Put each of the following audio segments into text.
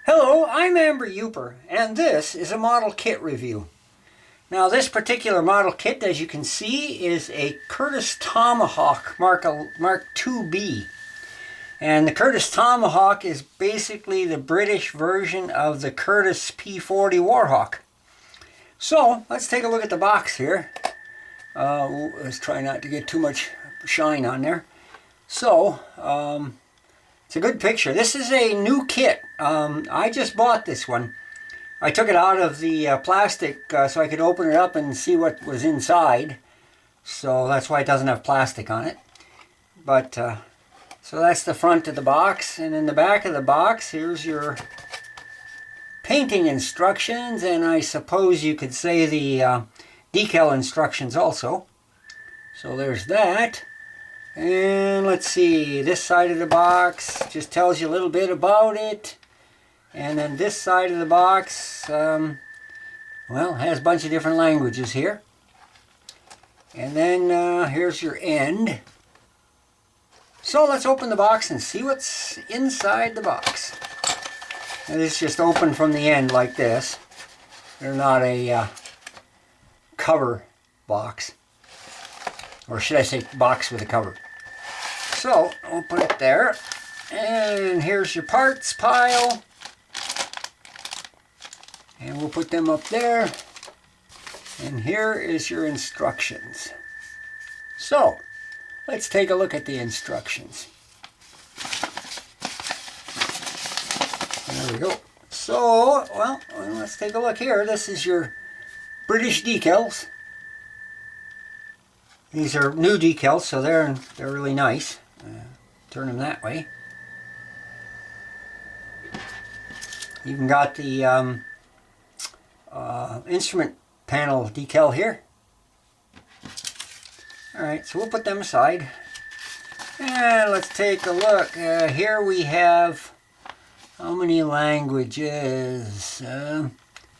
Hello, I'm Amber Uper, and this is a model kit review. Now this particular model kit, as you can see, is a Curtiss Tomahawk Mark IIB. And the Curtiss Tomahawk is basically the British version of the Curtiss P-40 Warhawk. So, let's take a look at the box here. Let's try not to get too much shine on there. So, it's a good picture. This is a new kit. I just bought this one. I took it out of the plastic so I could open it up and see what was inside. So that's why it doesn't have plastic on it. But, so that's the front of the box. And in the back of the box, here's your painting instructions. And I suppose you could say the decal instructions also. So there's that. And let's see, this side of the box just tells you a little bit about it. And then this side of the box, well, has a bunch of different languages here. And then here's your end. So let's open the box and see what's inside the box. And it's just open from the end like this. They're not a cover box. Or should I say box with a cover. So, we'll put it there. And here's your parts pile. And we'll put them up there. And here is your instructions. So, let's take a look at the instructions. There we go. So, well, let's take a look here. This is your British decals. These are new decals, so they're really nice. Turn them that way. You even got the instrument panel decal here. Alright, so we'll put them aside. And let's take a look. Here we have, how many languages?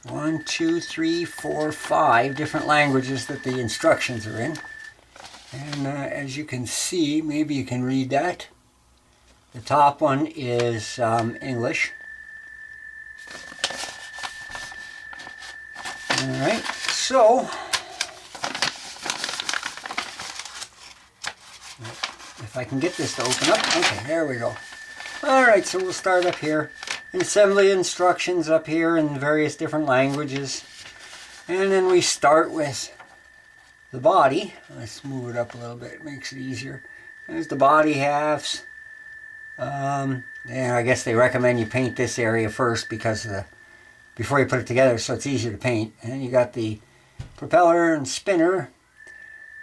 1, 2, 3, 4, 5 different languages that the instructions are in. And as you can see, maybe you can read that. The top one is English. Alright, so if I can get this to open up. Okay, there we go. Alright, so we'll start up here. Assembly instructions up here in various different languages. And then we start with the body. Let's move it up a little bit, it makes it easier. There's the body halves. Yeah, I guess they recommend you paint this area first because before you put it together, so it's easier to paint. And you got the propeller and spinner.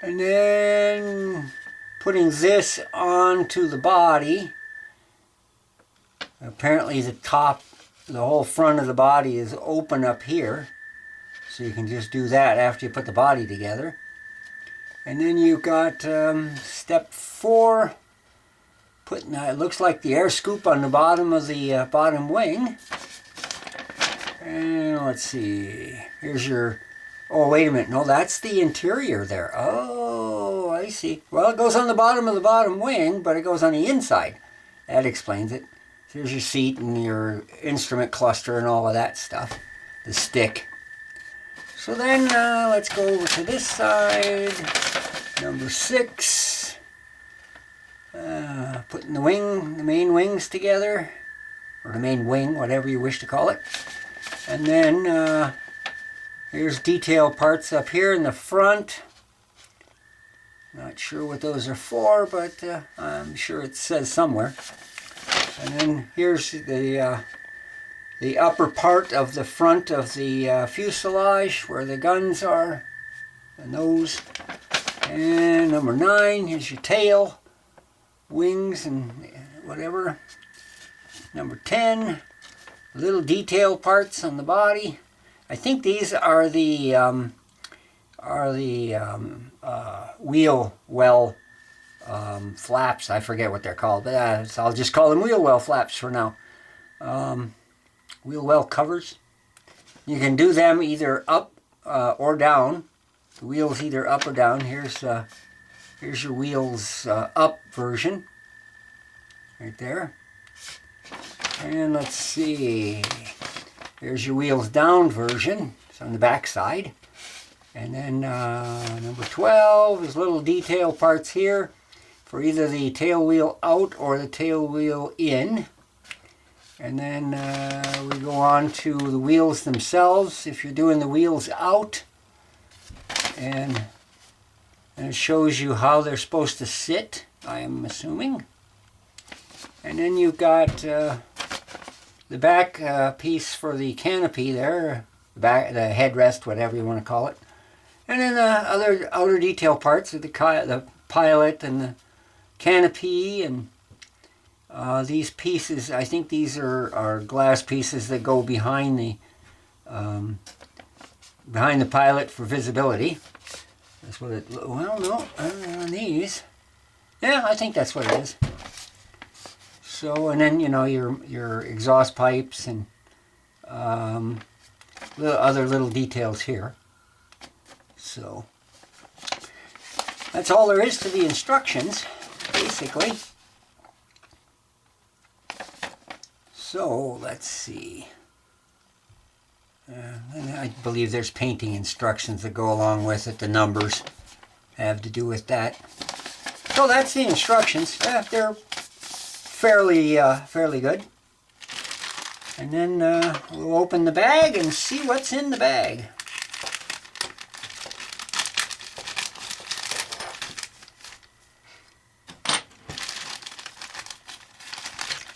And then putting this onto the body. Apparently the whole front of the body is open up here. So you can just do that after you put the body together. And then you've got step 4, putting it looks like the air scoop on the bottom of the bottom wing. And let's see, here's your, oh wait a minute, no, that's the interior there. Oh, I see. Well, it goes on the bottom of the bottom wing, but it goes on the inside. That explains it. So here's your seat and your instrument cluster and all of that stuff. The stick. So then let's go over to this side. Number 6. Putting the main wings together. Or the main wing, whatever you wish to call it. And then here's detail parts up here in the front. Not sure what those are for, but I'm sure it says somewhere. And then here's the upper part of the front of the fuselage where the guns are, the nose. And number 9, here's your tail, wings and whatever. Number 10, little detail parts on the body. I think these are the wheel well flaps. I forget what they're called, but so I'll just call them wheel well flaps for now. Wheel well covers. You can do them either up or down. The wheel's either up or down. Here's your wheels up version. Right there. And let's see, here's your wheels down version. It's on the back side. And then number 12 is little detail parts here for either the tail wheel out or the tail wheel in. And then we go on to the wheels themselves. If you're doing the wheels out, and it shows you how they're supposed to sit, I am assuming. And then you've got the back piece for the canopy there, the headrest, whatever you want to call it. And then other outer detail parts of the pilot and the canopy, and these pieces, I think these are glass pieces that go behind the pilot for visibility. That's what it, well, no, on these. Yeah, I think that's what it is. So, and then, you know, your exhaust pipes and other little details here. So, that's all there is to the instructions, basically. So, let's see. And I believe there's painting instructions that go along with it. The numbers have to do with that. So that's the instructions. They're fairly good. And then we'll open the bag and see what's in the bag.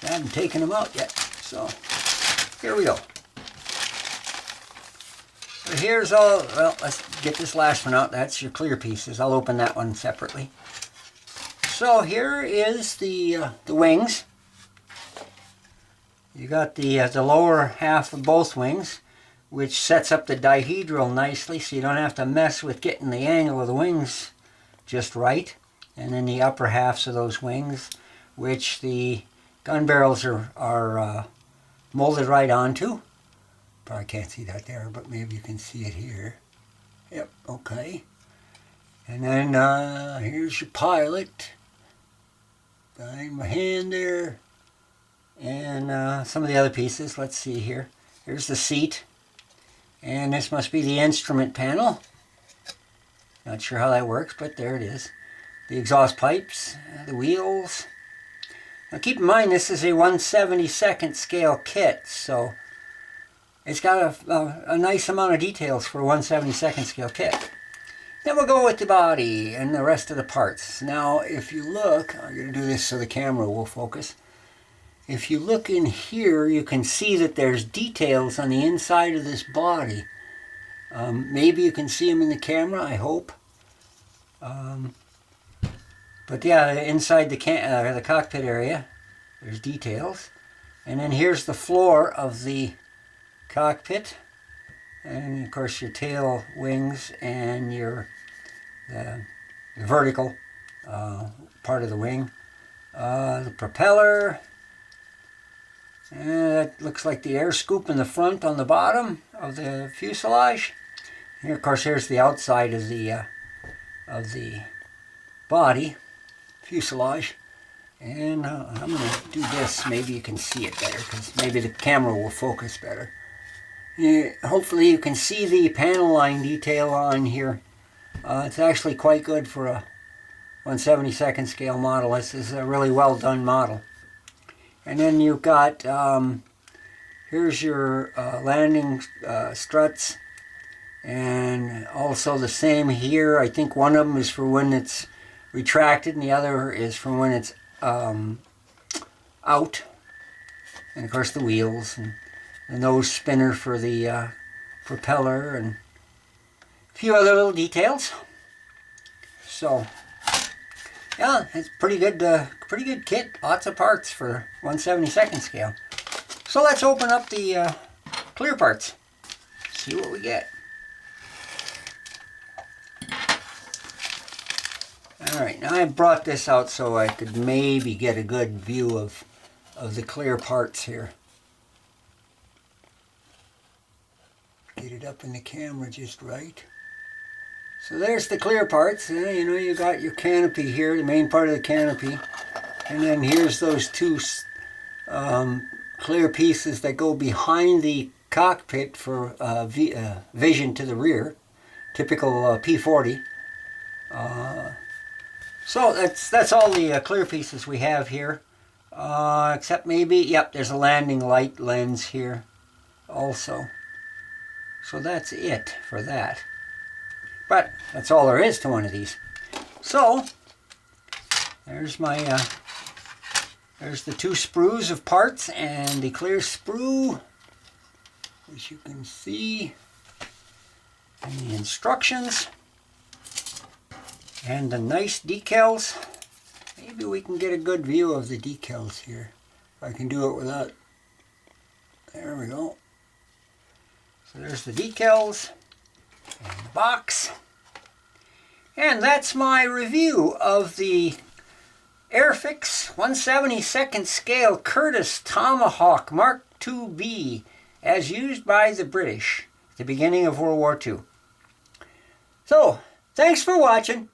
I haven't taken them out yet, so here we go. So here's all, well, let's get this last one out. That's your clear pieces. I'll open that one separately. So here is the wings. You got the lower half of both wings, which sets up the dihedral nicely, so you don't have to mess with getting the angle of the wings just right. And then the upper halves of those wings, which the gun barrels are molded right onto. Probably can't see that there, but maybe you can see it here. Yep, okay. And then here's your pilot. Behind my hand there. And some of the other pieces, let's see here. Here's the seat. And this must be the instrument panel. Not sure how that works, but there it is. The exhaust pipes, the wheels. Now keep in mind this is a 1/72nd scale kit, so it's got a nice amount of details for a 1/72nd scale kit. Then we'll go with the body and the rest of the parts. Now if you look, I'm going to do this so the camera will focus. If you look in here, you can see that there's details on the inside of this body. Maybe you can see them in the camera, I hope. But yeah, inside the cockpit area, there's details. And then here's the floor of the cockpit. And of course your tail wings and your the vertical part of the wing. The propeller. And that looks like the air scoop in the front on the bottom of the fuselage. Here, of course, here's the outside of the body, fuselage. And I'm going to do this. Maybe you can see it better, because maybe the camera will focus better. Hopefully you can see the panel line detail on here. It's actually quite good for a 1/72nd scale model. This is a really well done model. And then you've got, here's your landing struts, and also the same here. I think one of them is for when it's retracted and the other is for when it's out. And of course the wheels and the nose spinner for the propeller and a few other little details. So yeah, it's pretty good kit. Lots of parts for 1/72nd scale. So let's open up the clear parts. See what we get. Alright, now I brought this out so I could maybe get a good view of the clear parts here. Get it up in the camera just right. So there's the clear parts. You know, you got your canopy here, the main part of the canopy. And then here's those two clear pieces that go behind the cockpit for vision to the rear. Typical P40. So that's all the clear pieces we have here. Except maybe, yep, there's a landing light lens here also. So that's it for that. But that's all there is to one of these. So there's my there's the 2 sprues of parts and the clear sprue, as you can see, and the instructions and the nice decals. Maybe we can get a good view of the decals here. If I can do it without, there we go. So there's the decals and the box. And that's my review of the Airfix 1/72nd scale Curtiss Tomahawk Mk as used by the British at the beginning of World War II. So, thanks for watching.